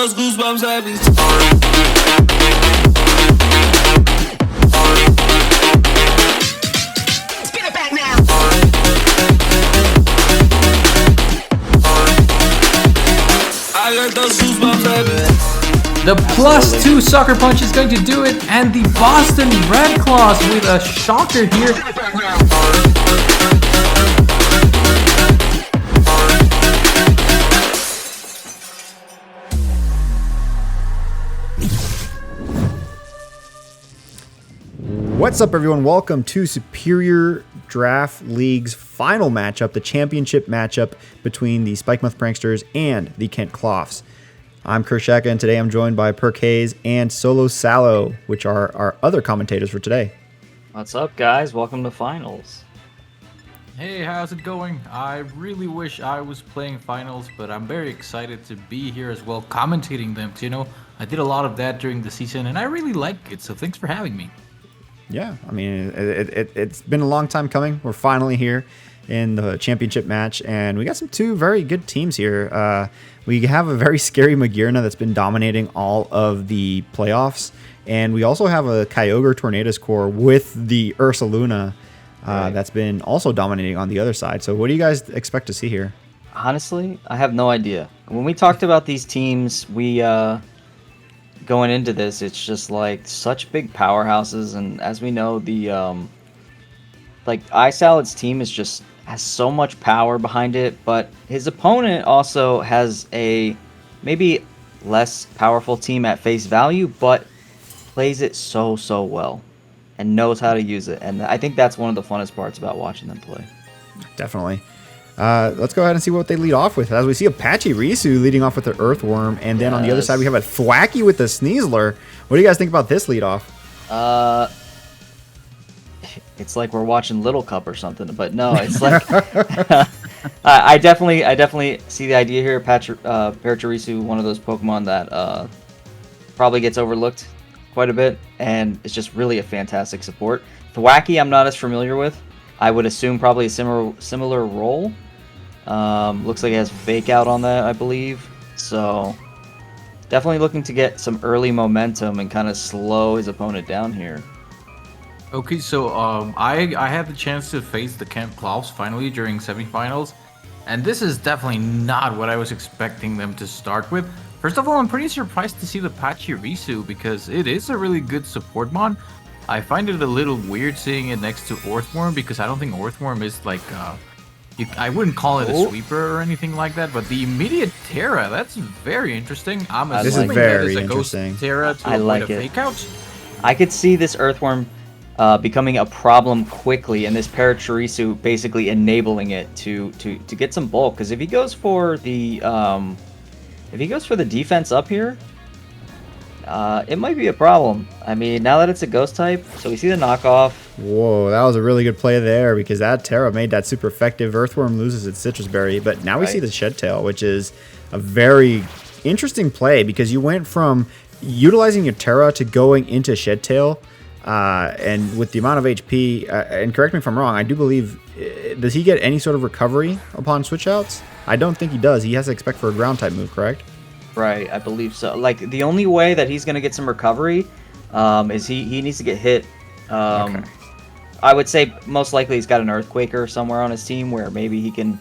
those goosebumps happy. Spin it back now. I got those goosebumps happy. The +2 Sucker Punch is going to do it, and the Boston Red Claws with a shocker here. What's up, everyone? Welcome to Superior Draft League's final matchup, the championship matchup between the Spikemuth Pranksters and the Kent Klawfs. I'm Kershaka, and today I'm joined by Perk Hayes and Solo Sallow, which are our other commentators for today. What's up, guys? Welcome to finals. Hey, how's it going? I really wish I was playing finals, but I'm very excited to be here as well, commentating them. You know, I did a lot of that during the season, and I really like it, so thanks for having me. Yeah, I mean, it's been a long time coming. We're finally here in the championship match, and we got two very good teams here. We have a very scary Magirna that's been dominating all of the playoffs, and we also have a Kyogre Tornadus core with the Ursaluna that's been also dominating on the other side. So what do you guys expect to see here? Honestly, I have no idea. When we talked about these teams, we going into this, it's just like such big powerhouses, and as we know, the like iSalad's team has so much power behind it, but his opponent also has a maybe less powerful team at face value, but plays it so well and knows how to use it, and I think that's one of the funnest parts about watching them play. Definitely. Let's go ahead and see what they lead off with. As we see Apache Risu leading off with the Earthworm, and then on the other side we have a Thwacky with the Sneasler. What do you guys think about this lead off? It's like we're watching Little Cup or something, but no, it's like I definitely see the idea here. Paracharisu, one of those Pokemon that probably gets overlooked quite a bit, and it's just really a fantastic support. Thwacky, I'm not as familiar with. I would assume probably a similar role. Looks like it has Fake Out on that, I believe. So definitely looking to get some early momentum and kind of slow his opponent down here. Okay, so I had the chance to face the Kent Klawfs finally during semifinals, and this is definitely not what I was expecting them to start with. First of all, I'm pretty surprised to see the Pachirisu because it is a really good support mon. I find it a little weird seeing it next to Earthworm because I don't think Earthworm is like I wouldn't call it a sweeper or anything like that, but the immediate Terra, that's very interesting. I'm assuming that is a Ghost Terra to avoid a Fake Out. I could see this Earthworm becoming a problem quickly, and this Paracharisu basically enabling it to get some bulk. Because if he goes for the defense up here, it might be a problem. I mean, now that it's a Ghost type, so we see the knockoff. Whoa, that was a really good play there because that Terra made that super effective. Earthworm loses its Citrus Berry, but now we see the Shed Tail, which is a very interesting play because you went from utilizing your Terra to going into Shed Tail. And with the amount of HP, and correct me if I'm wrong, I do believe, does he get any sort of recovery upon switch outs? I don't think he does. He has to expect for a ground type move, correct? Right, I believe so. Like, the only way that he's going to get some recovery is he needs to get hit. Okay. I would say most likely he's got an Earthquaker somewhere on his team where maybe he can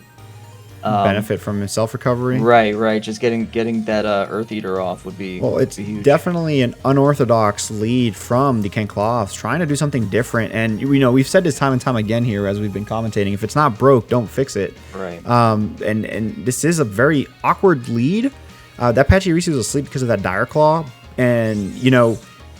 benefit from his self-recovery. Right. Just getting that Earth Eater off would be it's huge. Definitely an unorthodox lead from the Kent Klawfs, trying to do something different. And we've said this time and time again here as we've been commentating. If it's not broke, don't fix it. Right. And this is a very awkward lead. That Pachirisu was asleep because of that Dire Claw, and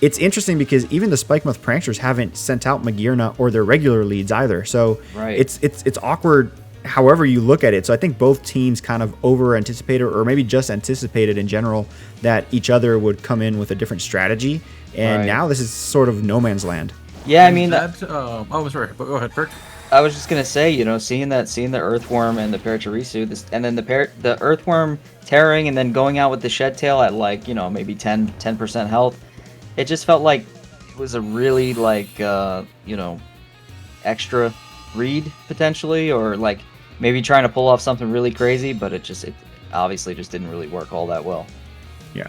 it's interesting because even the Spikemuth Pranksters haven't sent out Magirna or their regular leads either. So it's awkward however you look at it. So I think both teams kind of over-anticipated, or maybe just anticipated in general, that each other would come in with a different strategy. And now this is sort of no man's land. Yeah, I mean oh, sorry. Go ahead, Perk. I was just gonna say, seeing the Earthworm and the Paracharisu, and then the Earthworm tearing and then going out with the Shed Tail at maybe 10% health, it just felt like it was a really extra read potentially, or maybe trying to pull off something really crazy, but it obviously just didn't really work all that well. Yeah.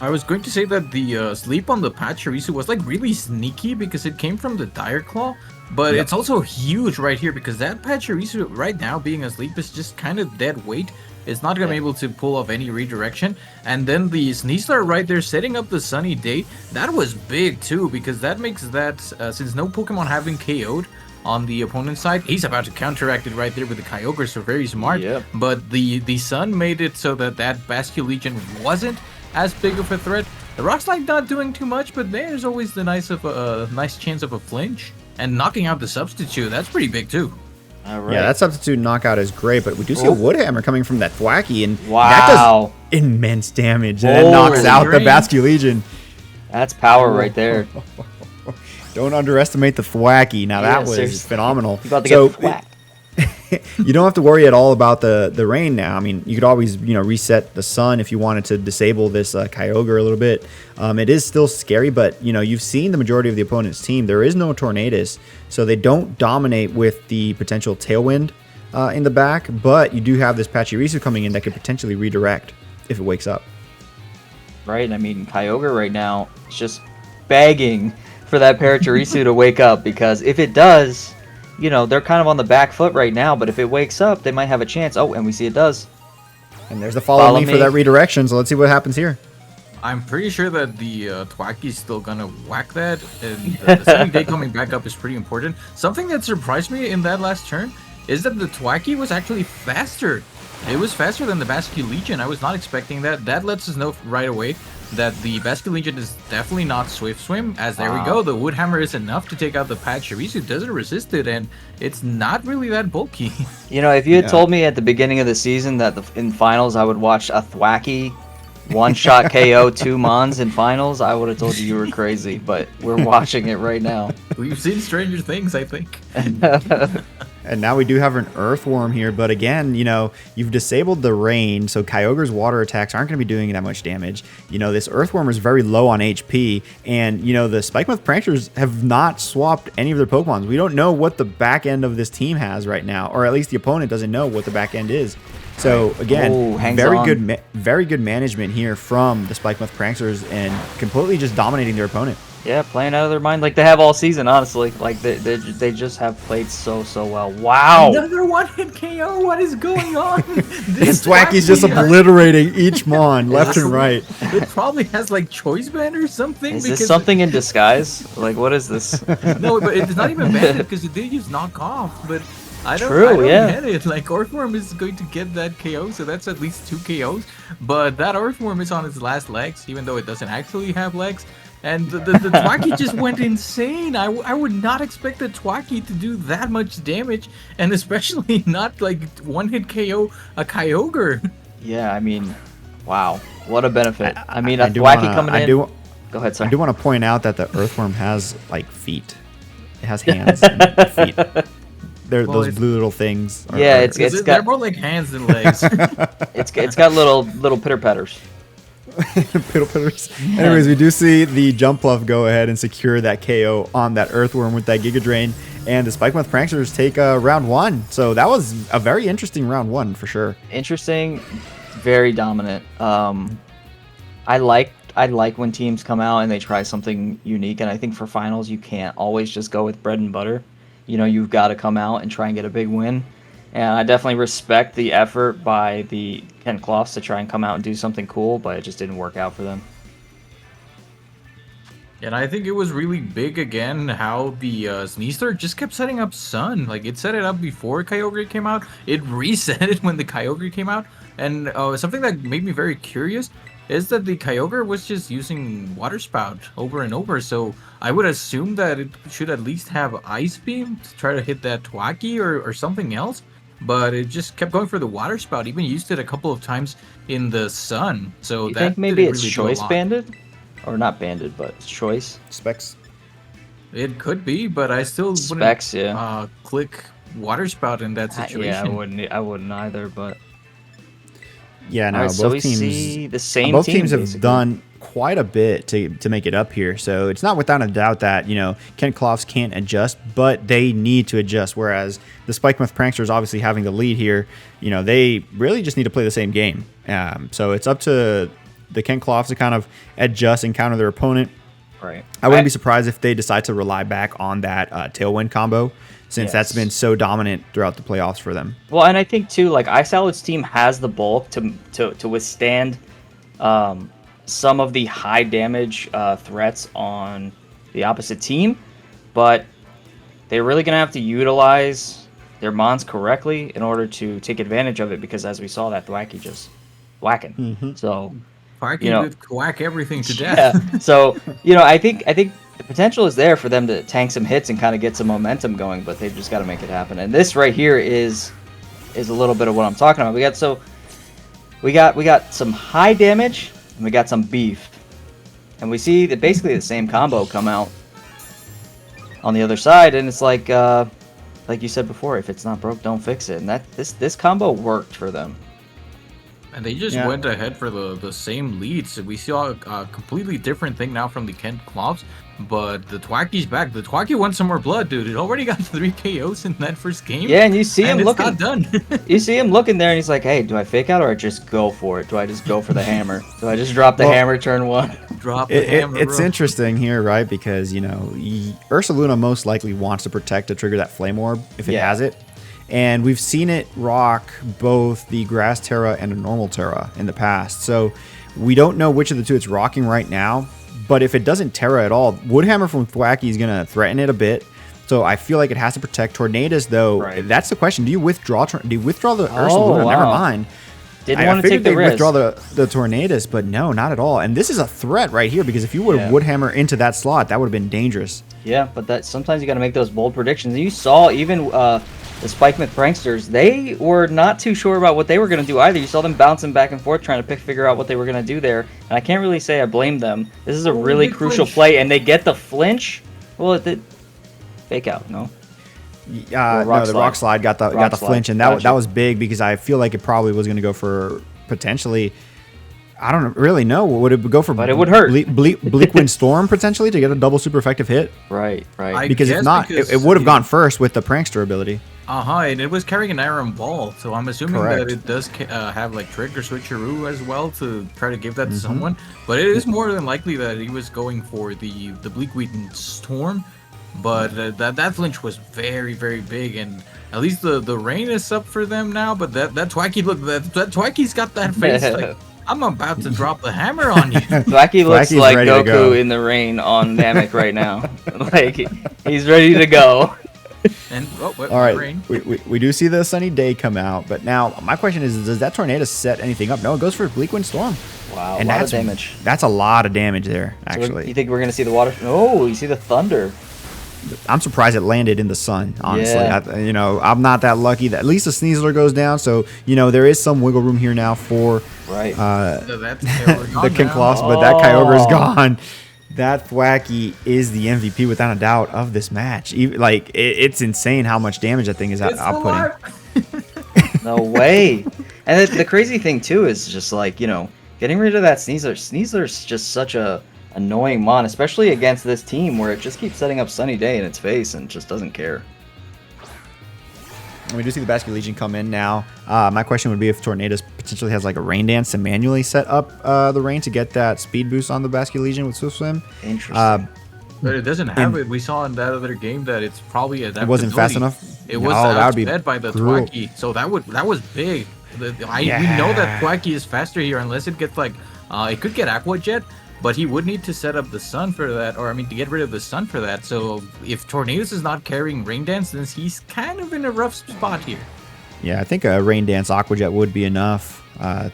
I was going to say that the sleep on the Pachirisu was like really sneaky because it came from the Dire Claw, but Yep. it's also huge right here because that Pachirisu right now being asleep is just kind of dead weight. It's not going to be able to pull off any redirection. And then the Sneasler right there setting up the Sunny Day, that was big too because that makes that, since no Pokemon have been KO'd on the opponent's side, he's about to counteract it right there with the Kyogre, so very smart. Yep. But the Sun made it so that Basculegion wasn't as big of a threat. The Rock Slide not doing too much, but there's always the nice chance of a flinch. And knocking out the Substitute, that's pretty big too. All right. Yeah, that substitute knockout is great, but we do see a Wood Hammer coming from that Thwacky, and that Wow. does immense damage, and it knocks Holy out the drain. Basculegion. That's power right there. Don't underestimate the Thwacky. Now Yeah, that was seriously. phenomenal. You about to So get whacked. you don't have to worry at all about the rain now. I mean, you could always reset the sun if you wanted to disable this Kyogre a little bit. It is still scary, but you've seen the majority of the opponent's team. There is no Tornadus, so they don't dominate with the potential Tailwind in the back. But you do have this Pachirisu coming in that could potentially redirect if it wakes up. Right? I mean, Kyogre right now is just begging for that Pachirisu to wake up because if it does, they're kind of on the back foot right now, but if it wakes up, they might have a chance. Oh, and we see it does. And there's the follow me for that redirection, so let's see what happens here. I'm pretty sure that the Thwacky's still gonna whack that, and the Sunny Day coming back up is pretty important. Something that surprised me in that last turn is that the Thwacky was actually faster. It was faster than the Basculegion. I was not expecting that. That lets us know right away that the Basculegion is definitely not Swift Swim, as there we go. The Wood Hammer is enough to take out the Pachirisu. Doesn't resist it, and it's not really that bulky. If you had told me at the beginning of the season that in finals I would watch a Thwacky one-shot KO 2 Mons in finals, I would have told you were crazy, but we're watching it right now. We've seen stranger things, I think. And now we do have an Earthworm here, but again, you've disabled the rain, so Kyogre's water attacks aren't going to be doing that much damage. This Earthworm is very low on HP, and the Spikemuth Pranksters have not swapped any of their Pokemons. We don't know what the back end of this team has right now, or at least the opponent doesn't know what the back end is. So again, very good management here from the Spikemuth Pranksters, and completely just dominating their opponent. Yeah, playing out of their mind like they have all season, honestly. Like they just have played so well. Wow. Another one-hit KO. What is going on? This Thwacky's just obliterating each Mon left and right. It probably has like choice band or something. Is this something in disguise? Like, what is this? No, but it's not even banned because it did use knockoff. But I don't get it. Like, Earthworm is going to get that KO, so that's at least 2 KOs. But that Earthworm is on its last legs, even though it doesn't actually have legs. And the Thwacky just went insane. I would not expect the Thwacky to do that much damage, and especially not like one-hit KO a Kyogre. Yeah, I mean, wow, what a benefit. I mean, a Thwacky coming in. Go ahead, sorry. I do want to point out that the Earthworm has like feet. It has hands and feet. Those blue little things. They're more like hands than legs. It's got little pitter patters. Piddle-pidders. Anyways, we do see the Jumpluff go ahead and secure that KO on that Earthworm with that Giga Drain, and the Spikemuth Pranksters take round 1. So that was a very interesting round 1 for sure. Interesting, very dominant. I like when teams come out and they try something unique, and I think for finals you can't always just go with bread and butter. You've got to come out and try and get a big win. And I definitely respect the effort by the Kent Klawfs to try and come out and do something cool, but it just didn't work out for them. And I think it was really big again how the Sneasler just kept setting up Sun. Like, it set it up before Kyogre came out. It reset it when the Kyogre came out. And something that made me very curious is that the Kyogre was just using Water Spout over and over. So I would assume that it should at least have Ice Beam to try to hit that Thwacky or something else. But it just kept going for the Water Spout. Even used it a couple of times in the Sun. So you that think maybe it's really choice banded? Or not banded, but it's choice? Specs. It could be, but I still Specs, wouldn't click Water Spout in that situation. Yeah, I wouldn't either, but... Yeah, no, Right, both so we teams, see the same both team, teams have basically. done quite a bit to make it up here. So it's not without a doubt that, Kent Klawfs can't adjust, but they need to adjust. Whereas the Spikemuth Pranksters obviously having the lead here, they really just need to play the same game. So it's up to the Kent Klawfs to kind of adjust and counter their opponent. Right. I wouldn't be surprised if they decide to rely back on that Tailwind combo, since that's been so dominant throughout the playoffs for them. Well, and I think too, like Ice Owlet's team has the bulk to withstand some of the high damage threats on the opposite team, but they're really gonna have to utilize their mons correctly in order to take advantage of it, because as we saw, that Thwacky just whacking. So Thwacky would whack everything to death. yeah. So I think the potential is there for them to tank some hits and kind of get some momentum going, but they've just got to make it happen. And this right here is a little bit of what I'm talking about. We got some high damage and we got some beef, and we see that basically the same combo come out on the other side, and it's like you said before, if it's not broke, don't fix it. And this combo worked for them. And they just went ahead for the same leads. We saw a completely different thing now from the Kent Klawfs, but the Thwacky's back. The Thwacky wants some more blood, dude. It already got 3 KOs in that first game. Yeah, and you see him looking. It's not done. You see him looking there, and he's like, hey, do I fake out or I just go for it? Do I just go for the hammer? Do I just drop the hammer turn 1? Drop the hammer, It's bro. interesting here, right? Because, Ursaluna most likely wants to protect to trigger that Flame Orb if it has it. And we've seen it rock both the Grass Terra and a normal Terra in the past. So we don't know which of the two it's rocking right now. But if it doesn't Terra at all, Woodhammer from Thwacky is going to threaten it a bit. So I feel like it has to protect Tornadus, though. Right. That's the question. Do you withdraw the Ursaluna? Wow. Never mind. Didn't want to take the risk. Withdraw the Tornadus, but no, not at all. And this is a threat right here, because if you would have Woodhammer into that slot, that would have been dangerous. Yeah, but sometimes you got to make those bold predictions. You saw even the Spikemuth Pranksters, they were not too sure about what they were going to do either. You saw them bouncing back and forth trying to figure out what they were going to do there. And I can't really say I blame them. This is a really crucial play, and they get the flinch. Well, it did fake out, no? No, the rock slide got the flinch, and that was big, because I feel like it probably was going to go for potentially. I don't really know. Would it go for? But it would hurt. Bleak Wind Storm potentially to get a double super effective hit. Right. Because if not, it would have gone first with the Prankster ability. And it was carrying an iron ball, so I'm assuming Correct. that it does have like trigger switcheroo as well to try to give that to someone. But it is more than likely that he was going for the Bleakweed Storm. But that flinch was very, very big, and at least the rain is up for them now. But that Thwacky, look, that Thwacky's got that face like, I'm about to drop the hammer on you. Thwacky looks like Goku in the rain on Namek right now. Like, he's ready to go. And all right, we do see the sunny day come out, but now my question is, does that Tornado set anything up? No, it goes for Bleak Wind Storm. Wow, and a lot of damage. That's a lot of damage there, actually. So you think we're going to see the water? Oh, you see the thunder. I'm surprised it landed in the sun, honestly. Yeah. I'm not that lucky. That at least the Sneasler goes down, so there is some wiggle room here now for the Kent Klawfs, but that Kyogre is gone. That Thwacky is the MVP without a doubt of this match. It's insane how much damage that thing is outputting. No way. And the crazy thing too is just getting rid of that Sneasler. Sneasler's just such a annoying mon, especially against this team where it just keeps setting up Sunny Day in its face and just doesn't care. We do see the Basket Legion come in now. My question would be if Tornadus potentially has like a Rain Dance to manually set up the rain to get that speed boost on the Basket Legion with Swift Swim. Interesting. But it doesn't have it. We saw in that other game that it's probably adaptability. It wasn't fast enough. It was outsped by the Thwacky, so that was big. We know that Thwacky is faster here unless it gets it could get Aqua Jet. But he would need to set up the sun for that, to get rid of the sun for that. So if Tornadus is not carrying Rain Dance, then he's kind of in a rough spot here. Yeah, I think a Rain Dance Aqua Jet would be enough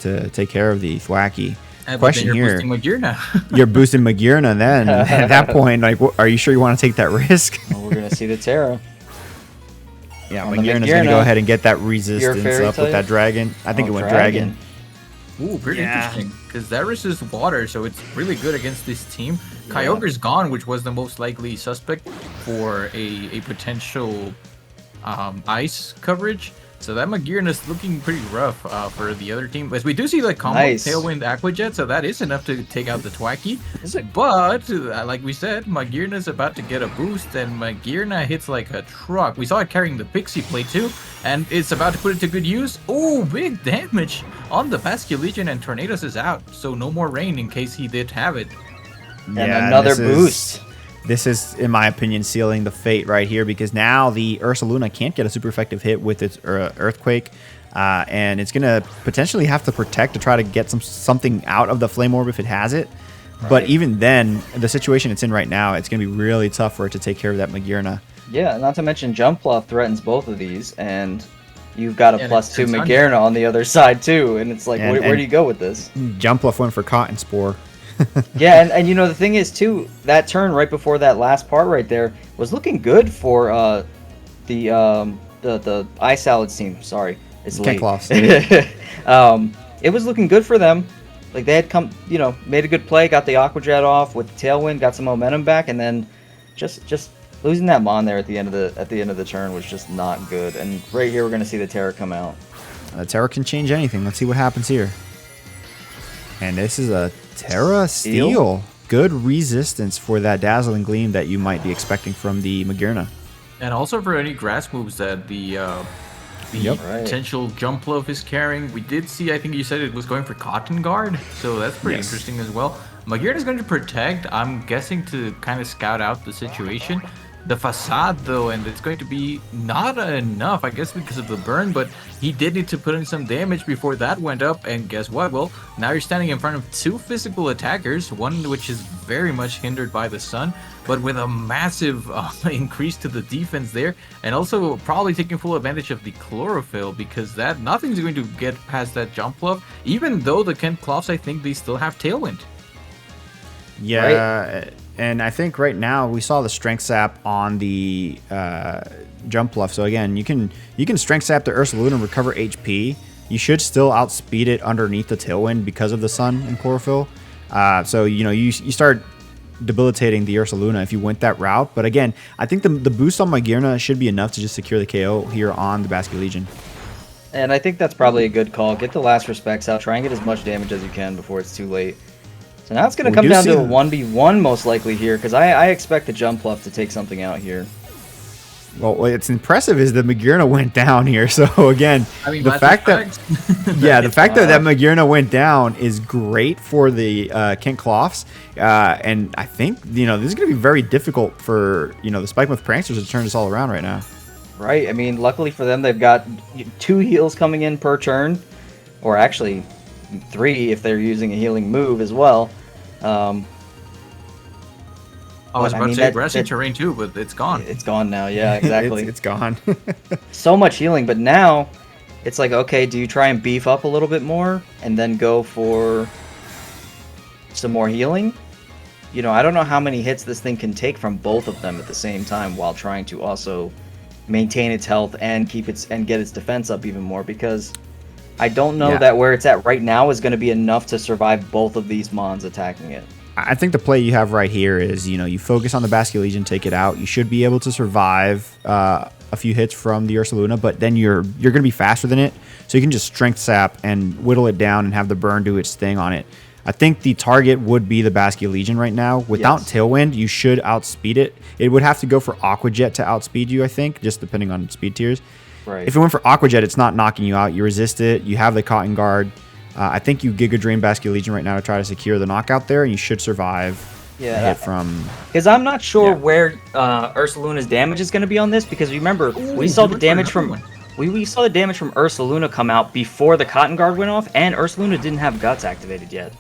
to take care of the Thwacky. Question you're here. Boosting Magearna. You're boosting Magearna then. At that point, are you sure you want to take that risk? Well, we're going to see the Terra. Yeah, Magearna's going to go ahead and get that resistance up with that dragon. I think it went dragon. Ooh, pretty interesting. Because that resists water, so it's really good against this team. Kyogre's gone, which was the most likely suspect for a potential ice coverage. So that Magirna is looking pretty rough for the other team. As we do see like combo Nice. Tailwind Aquajet, so that is enough to take out the Twacky. Is it? But like we said, Magirna is about to get a boost, and Magirna hits like a truck. We saw it carrying the Pixie Plate too, and it's about to put it to good use. Oh, big damage on the Basculegion, and Tornadoes is out, so no more rain in case he did have it. And another boost. This is, in my opinion, sealing the fate right here because now the Ursaluna can't get a super effective hit with its Earthquake, and it's going to potentially have to protect to try to get something out of the Flame Orb if it has it. Right. But even then, the situation it's in right now, it's going to be really tough for it to take care of that Magirna. Yeah, not to mention Jumpluff threatens both of these, and you've got a +2 Magirna on the other side too, and it's like, where do you go with this? Jumpluff went for Cotton Spore. Yeah, and you know the thing is too, that turn right before that last part right there was looking good for the Ice Salads team. Sorry, it's Kent late. Klawfs. It was looking good for them. Like they had made a good play, got the Aquajet off with the Tailwind, got some momentum back, and then just losing that Mon there at the end of the turn was just not good. And right here we're gonna see the Terra come out. The Terra can change anything. Let's see what happens here. And this is a Terra Steel. Good resistance for that Dazzling Gleam that you might be expecting from the Magirna. And also for any grass moves that the potential Jumpluff is carrying. We did see, I think you said it was going for Cotton Guard, so that's pretty interesting as well. Magirna is going to protect, I'm guessing, to kind of scout out the situation. The Facade, though, and it's going to be not enough, I guess, because of the burn, but he did need to put in some damage before that went up, and guess what? Well, now you're standing in front of two physical attackers, one which is very much hindered by the sun, but with a massive increase to the defense there, and also probably taking full advantage of the Chlorophyll, because that nothing's going to get past that Jumpluff, even though the Kent Klawfs, I think they still have Tailwind. Yeah, right? And I think right now we saw the Strength Sap on the Jumpluff. So again, you can Strength Sap the Ursaluna and recover HP. You should still outspeed it underneath the Tailwind because of the Sun and Chlorophyll. So you start debilitating the Ursaluna if you went that route. But again, I think the boost on Magirna should be enough to just secure the KO here on the Basculegion. And I think that's probably a good call. Get the last respects out. Try and get as much damage as you can before it's too late. So now it's going to come down to a 1v1 most likely here, because I expect the Jumpluff to take something out here. Well, what's impressive is that Magirna went down here. So again, the fact that that Magirna went down is great for the Kent Klawfs, and I think this is going to be very difficult for the Spikemuth Pranksters to turn this all around right now. Right. I mean, luckily for them, they've got 2 heals coming in per turn, or actually 3 if they're using a healing move as well. I was about to say grassy terrain too, but it's gone. It's gone now, yeah, exactly. It's gone. So much healing, but now it's like, okay, do you try and beef up a little bit more and then go for some more healing? I don't know how many hits this thing can take from both of them at the same time while trying to also maintain its health and get its defense up even more, because I don't know that where it's at right now is going to be enough to survive both of these Mons attacking it. I think the play you have right here is, you focus on the Basculegion, take it out. You should be able to survive a few hits from the Ursaluna, but then you're going to be faster than it, so you can just Strength Sap and whittle it down and have the burn do its thing on it. I think the target would be the Basculegion right now. Without Tailwind, you should outspeed it. It would have to go for Aquajet to outspeed you, I think, just depending on speed tiers. Right. If it went for Aquajet, it's not knocking you out. You resist it. You have the Cotton Guard. I think you Giga Drain Basculegion right now to try to secure the knockout there, and you should survive the hit from... Because I'm not sure where Ursaluna's damage is going to be on this, because remember, we saw the damage from... We saw the damage from Ursaluna come out before the Cotton Guard went off, and Ursaluna didn't have Guts activated yet.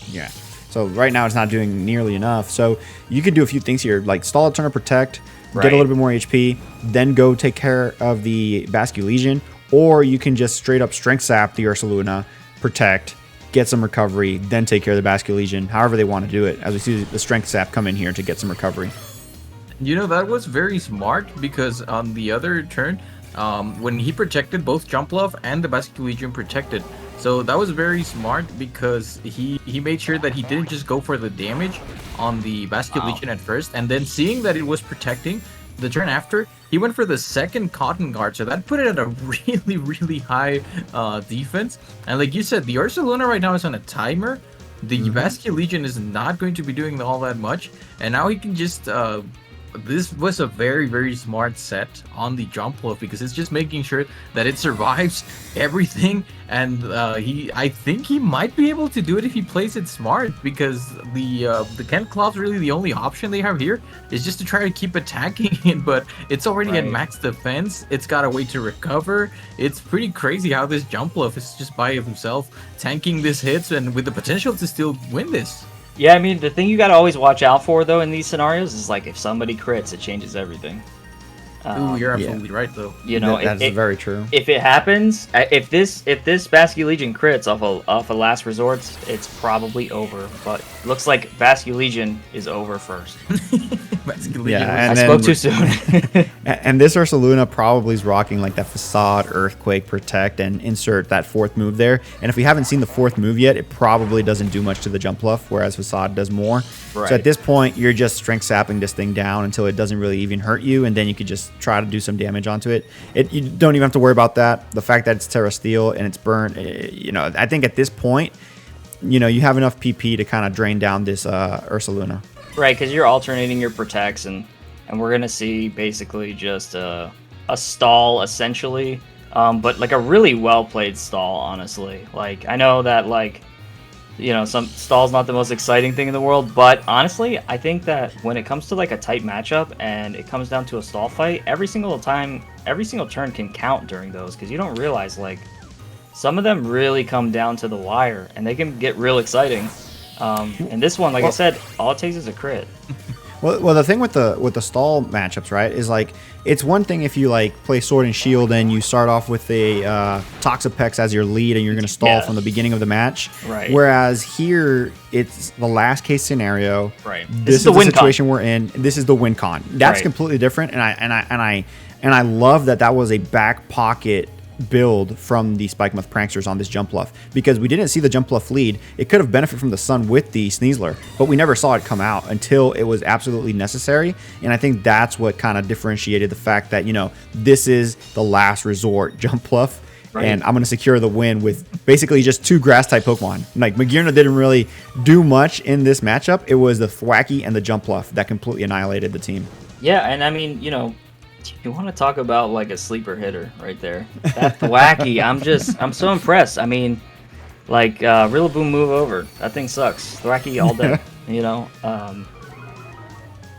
Yeah. So right now it's not doing nearly enough. So you could do a few things here, like stall a turn of Protect, get a little bit more HP, then go take care of the Basculegion, or you can just straight up Strength Sap the Ursaluna, Protect, get some recovery, then take care of the Basculegion, however they want to do it, as we see the Strength Sap come in here to get some recovery. That was very smart, because on the other turn, when he protected, both Jumpluff and the Basculegion protected. So that was very smart, because he made sure that he didn't just go for the damage on the Basculegion at first, and then seeing that it was protecting, the turn after, he went for the second cotton guard, so that put it at a really, really high defense. And like you said, the Ursaluna right now is on a timer. The Vascular Legion is not going to be doing all that much, and now he can just this was a very, very smart set on the jump bluff because it's just making sure that it survives everything. And I think he might be able to do it if he plays it smart, because the Kent Klawfs really the only option they have here is just to try to keep attacking it, but it's already at max defense. It's got a way to recover. It's pretty crazy how this jump bluff is just by himself tanking these hits and with the potential to still win this. Yeah, I mean, the thing you gotta always watch out for, though, in these scenarios is, like, if somebody crits, it changes everything. Ooh, you're absolutely right, though. You know, that's very true. If it happens, if this Vascular Legion crits off a last resort, it's probably over. But looks like Vascular Legion is over first. I spoke too soon. And this Ursaluna probably is rocking like that Facade, Earthquake, Protect, and insert that fourth move there. And if we haven't seen the fourth move yet, it probably doesn't do much to the jump bluff, whereas Facade does more. Right. So at this point, you're just strength sapping this thing down until it doesn't really even hurt you, and then you could just try to do some damage onto it. You don't even have to worry about that. The fact that it's Terra Steel and it's burnt, you know, I think at this point, you know, you have enough PP to kind of drain down this Ursaluna. Right, because you're alternating your protects, and we're gonna see basically just a stall essentially, but like a really well played stall, honestly. Like, I know that, like, you know, some stall's not the most exciting thing in the world, but honestly, I think that when it comes to like a tight matchup and it comes down to a stall fight, every single turn can count during those, because you don't realize, like, some of them really come down to the wire and they can get real exciting. And this one, like I said, all it takes is a crit. Well, the thing with the stall matchups, right, is like, it's one thing if you like play Sword and Shield and you start off with a Toxapex as your lead and you're going to stall from the beginning of the match. Right. Whereas here, it's the last case scenario. Right. This is the situation we're in. This is the win con. That's completely different, and I love that was a back pocket build from the Spikemuth Pranksters on this jump bluff, because we didn't see the jump bluff lead. It could have benefited from the sun with the Sneasler, but we never saw it come out until it was absolutely necessary. And I think that's what kind of differentiated the fact that, you know, this is the last resort jump bluff. Right. And I'm going to secure the win with basically just two grass type Pokemon. Like, Magearna didn't really do much in this matchup. It was the Thwackey and the jump bluff that completely annihilated the team. Yeah, and I mean, you know, you want to talk about like a sleeper hitter right there. That Thwackey, I'm so impressed. I mean, like, Rillaboom move over. That thing sucks. Thwackey all day, you know.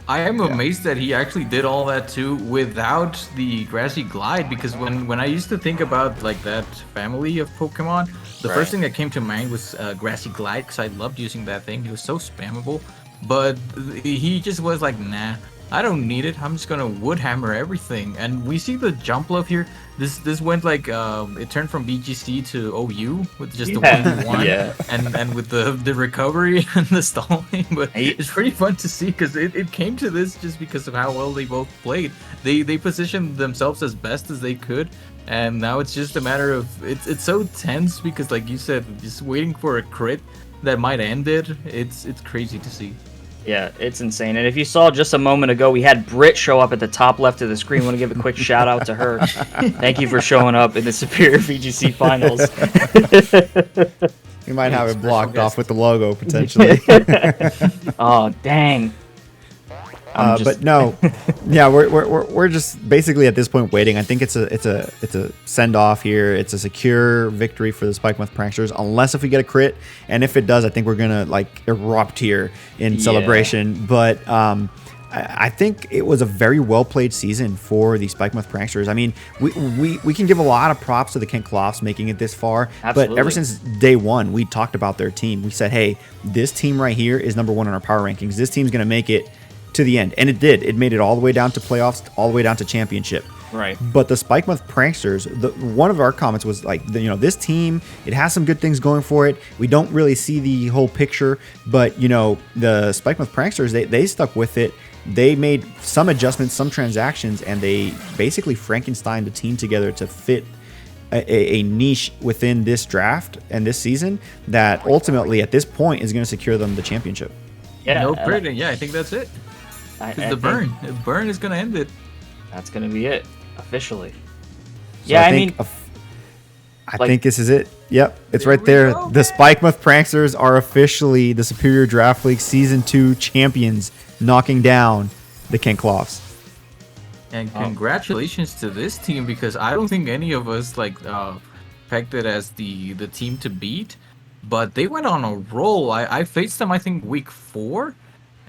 I am amazed that he actually did all that too without the Grassy Glide, because when I used to think about like that family of Pokemon, the first thing that came to mind was Grassy Glide, because I loved using that thing. It was so spammable, but he just was like, nah, I don't need it. I'm just gonna wood hammer everything. And we see the jump bluff here. This went like it turned from VGC to OU with just the 1v1 and with the recovery and the stalling. But it's pretty fun to see, because it came to this just because of how well they both played. They positioned themselves as best as they could, and now it's just a matter of it's so tense, because like you said, just waiting for a crit that might end it. It's crazy to see. Yeah, it's insane. And if you saw just a moment ago, we had Britt show up at the top left of the screen. I want to give a quick shout out to her. Thank you for showing up in the Superior VGC finals. You might have it blocked off with the logo potentially. Oh, dang. But no, yeah, we're just basically at this point waiting. I think it's a send off here. It's a secure victory for the Spikemuth Pranksters, unless if we get a crit, and if it does, I think we're gonna like erupt here in celebration. But I think it was a very well played season for the Spikemuth Pranksters. I mean, we can give a lot of props to the Kent Klawfs making it this far. Absolutely. But ever since day one, we talked about their team. We said, hey, this team right here is #1 on our power rankings. This team's gonna make it to the end, and it did. It made it all the way down to playoffs, all the way down to championship. Right. But the Spikemuth Pranksters, one of our comments was like, you know, this team, it has some good things going for it. We don't really see the whole picture, but you know, the Spikemuth Pranksters, they stuck with it. They made some adjustments, some transactions, and they basically Frankensteined the team together to fit a niche within this draft and this season that ultimately at this point is going to secure them the championship. Yeah, no pretty. Yeah, I think that's it. The burn is going to end it. that's going to be it officially. So Yeah, I think this is it. Yep, it's right there. The Spikemuth Pranksters are officially the Superior Draft League Season 2 champions, knocking down the Kent Klawfs. And congratulations to this team, because I don't think any of us pegged it as the team to beat, but they went on a roll. I faced them, I think, week 4,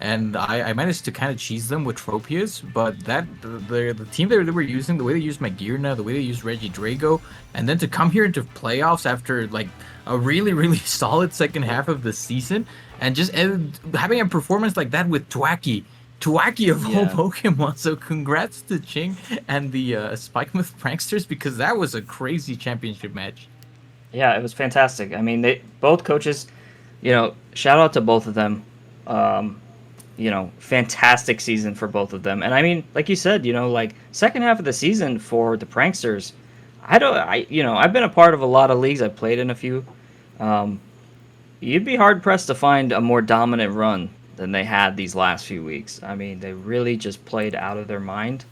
and I managed to kind of cheese them with Tropius, but the team that they were using, the way they used Magirna, the way they used Reggie Drago, and then to come here into playoffs after like a really, really solid second half of the season, and just having a performance like that with Thwackey of all Pokemon. So congrats to Ching and the Spikemuth Pranksters, because that was a crazy championship match. Yeah, it was fantastic. I mean, both coaches, shout out to both of them. Fantastic season for both of them. And I mean, like you said, second half of the season for the Pranksters, I've been a part of a lot of leagues. I've played in a few. You'd be hard pressed to find a more dominant run than they had these last few weeks. I mean, they really just played out of their mind.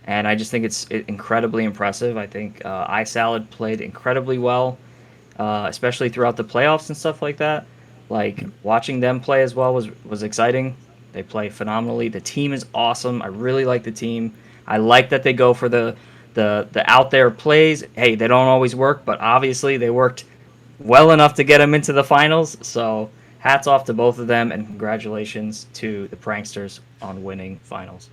And I just think it's incredibly impressive. I think iSalad played incredibly well, especially throughout the playoffs and stuff like that. Like, watching them play as well was exciting. They play phenomenally. The team is awesome. I really like the team. I like that they go for the out there plays. Hey, they don't always work, but obviously they worked well enough to get them into the finals. So hats off to both of them, and congratulations to the Pranksters on winning finals.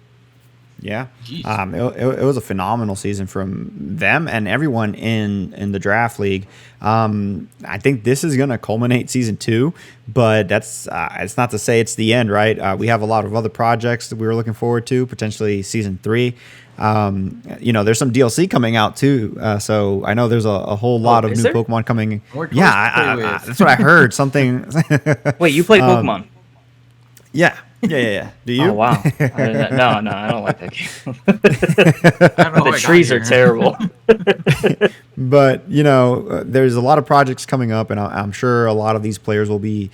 Yeah, it was a phenomenal season from them and everyone in the draft league. I think this is going to culminate season 2, but that's it's not to say it's the end, right? We have a lot of other projects that we were looking forward to, potentially season 3. There's some DLC coming out too, so I know there's a whole lot of new Pokemon coming. Yeah, that's what I heard. Something. Wait, you play Pokemon? Yeah. Yeah. Do you? Oh, wow. No, I don't like that game. The trees are terrible. But, there's a lot of projects coming up, and I'm sure a lot of these players will be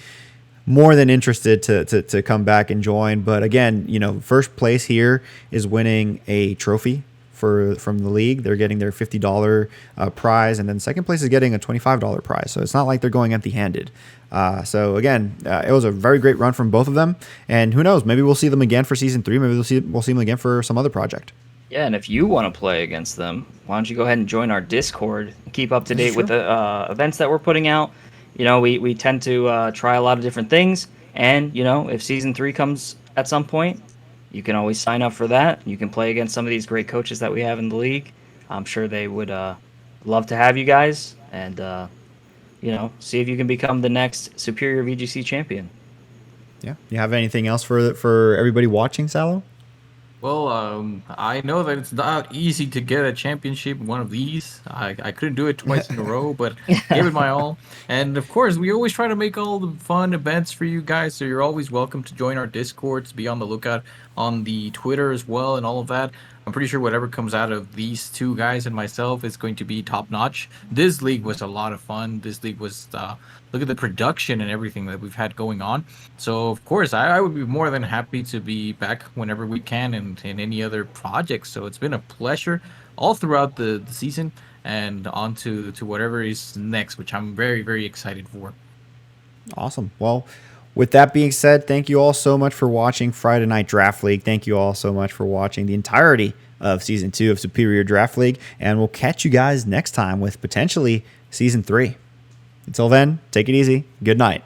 more than interested to come back and join. But again, first place here is winning a trophy from the league. They're getting their $50 prize, and then second place is getting a $25 prize. So it's not like they're going empty-handed. So again, it was a very great run from both of them, and who knows, maybe we'll see them again for season 3. Maybe we'll see them again for some other project. Yeah, and if you want to play against them, why don't you go ahead and join our Discord and keep up to date with the events that we're putting out. We tend to try a lot of different things, and if season 3 comes at some point, you can always sign up for that. You can play against some of these great coaches that we have in the league. I'm sure they would love to have you guys, and see if you can become the next Superior VGC champion. Yeah. You have anything else for everybody watching, Salo? Well, I know that it's not easy to get a championship one of these. I couldn't do it twice in a row, but gave it my all. And of course, we always try to make all the fun events for you guys, so you're always welcome to join our Discords, be on the lookout on the Twitter as well, and all of that. I'm pretty sure whatever comes out of these two guys and myself is going to be top notch. This league was a lot of fun. This league was look at the production and everything that we've had going on. So of course, I would be more than happy to be back whenever we can and in any other projects. So it's been a pleasure all throughout the season, and on to whatever is next, which I'm very, very excited for. Awesome. Well, with that being said, thank you all so much for watching Friday Night Draft League. Thank you all so much for watching the entirety of Season 2 of Superior Draft League. And we'll catch you guys next time with potentially Season 3. Until then, take it easy. Good night.